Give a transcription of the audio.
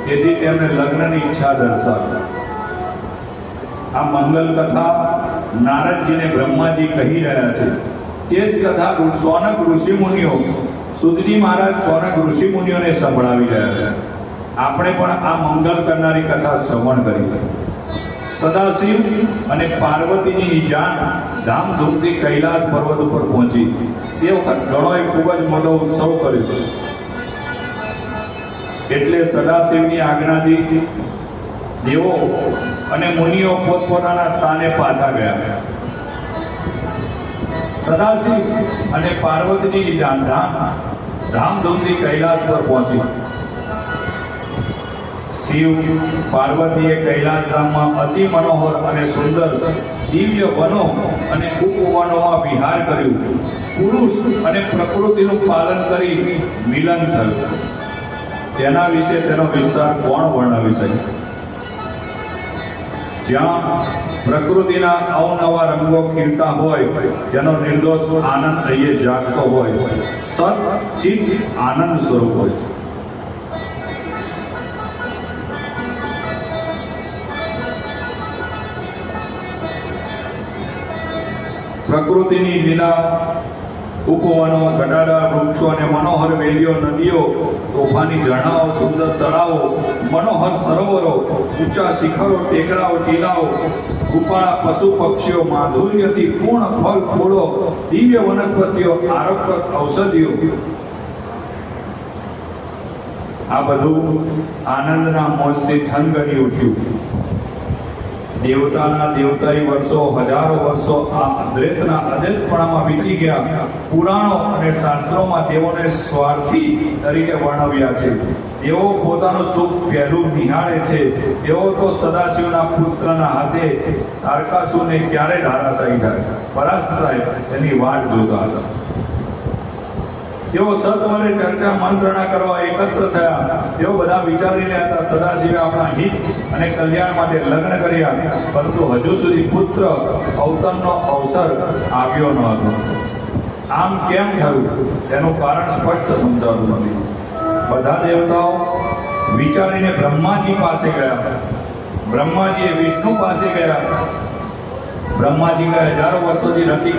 તેથી તેમને લગ્નની ઈચ્છા દર્શાવી। આ મંગલ કથા નારદજીને બ્રહ્માજી કહી રહ્યા છે। તે જ કથા સોનક ઋષિમુનિઓ સુધજી મહારાજ સોનક ઋષિમુનિઓને સંભળાવી રહ્યા છે। આપણે પણ આ મંગલ કરનારી કથા શ્રવણ કરી। સદાશિવ અને પાર્વતીજીની જાન ધામધૂમથી કૈલાસ પર્વત ઉપર પહોંચી। તે વખત ઘણો ખૂબ જ મોટો ઉત્સવ કર્યો, એટલે સદાશિવની આજ્ઞાથી દેવો અને મુનિઓ પોતપોતાના સ્થાને પાછા ગયા। સદાશિવ અને પાર્વતીજીની જાન ધામધૂમથી કૈલાસ પર પહોંચી। શિવ પાર્વતીએ કૈલાસ ધામમાં અતિ મનોહર અને સુંદર દિવ્ય વનો અને ઉપવનોમાં વિહાર કર્યું। પુરુષ અને પ્રકૃતિનું પાલન કરી મિલન થયું। તેના વિશે તેનો વિસ્તાર કોણ વર્ણવી શકે? જ્યાં પ્રકૃતિના અવનવા રંગો ખીલતા હોય, જેનો નિર્દોષ આનંદ અહીંયા જાગતો હોય, સત ચિત્ત આનંદ સ્વરૂપ હોય। પ્રકૃતિની લીલા ઉપવનો, ઘટાડા વૃક્ષો અને મનોહર વેલીઓ, નદીઓ, તોફાની ઝરણાઓ, સુંદર તળાવો, મનોહર સરોવરો, ઊંચા શિખરો, ટેકરાઓ, ટીલાઓ, રૂપાળા પશુ પક્ષીઓ, માધુર્યથી પૂર્ણ ફળ ફૂલો, દિવ્ય વનસ્પતિઓ, આરોગ્યક ઔષધિઓ, આ બધું આનંદના મોજથી થનગની ઉઠ્યું। દેવતાના દેવતાઈ વર્ષો, હજારો વર્ષો આ અદ્વૈતના અદ્વૈતપણામાં વીતી ગયા। પુરાણો અને શાસ્ત્રોમાં દેવોને સ્વાર્થી તરીકે વર્ણવ્યા છે। તેઓ પોતાનું સુખ પહેલું નિહાળે છે। તેઓ તો સદાશિવના પુત્રના હાથે તારકાસુરને ક્યારે ધારાશાયી થાય, પરાસ્ત થાય તેની વાટ જોતા હતા। તેઓ સત્વરે ચર્ચા મંત્રણા કરવા એકત્ર થયા। તેઓ બધા વિચારી રહ્યા હતા, સદાશિવે આપણા હિત અને કલ્યાણ માટે લગ્ન કર્યા, પરંતુ હજુ સુધી પુત્ર અવતરનો અવસર આવ્યો ન હતો। આમ કેમ થયું તેનું કારણ સ્પષ્ટ સમજાતું નથી। બધા દેવતાઓ વિચારીને બ્રહ્માજી પાસે ગયા। બ્રહ્માજીએ વિષ્ણુ પાસે ગયા। બ્રહ્માજી હજારો વર્ષોથી રતિ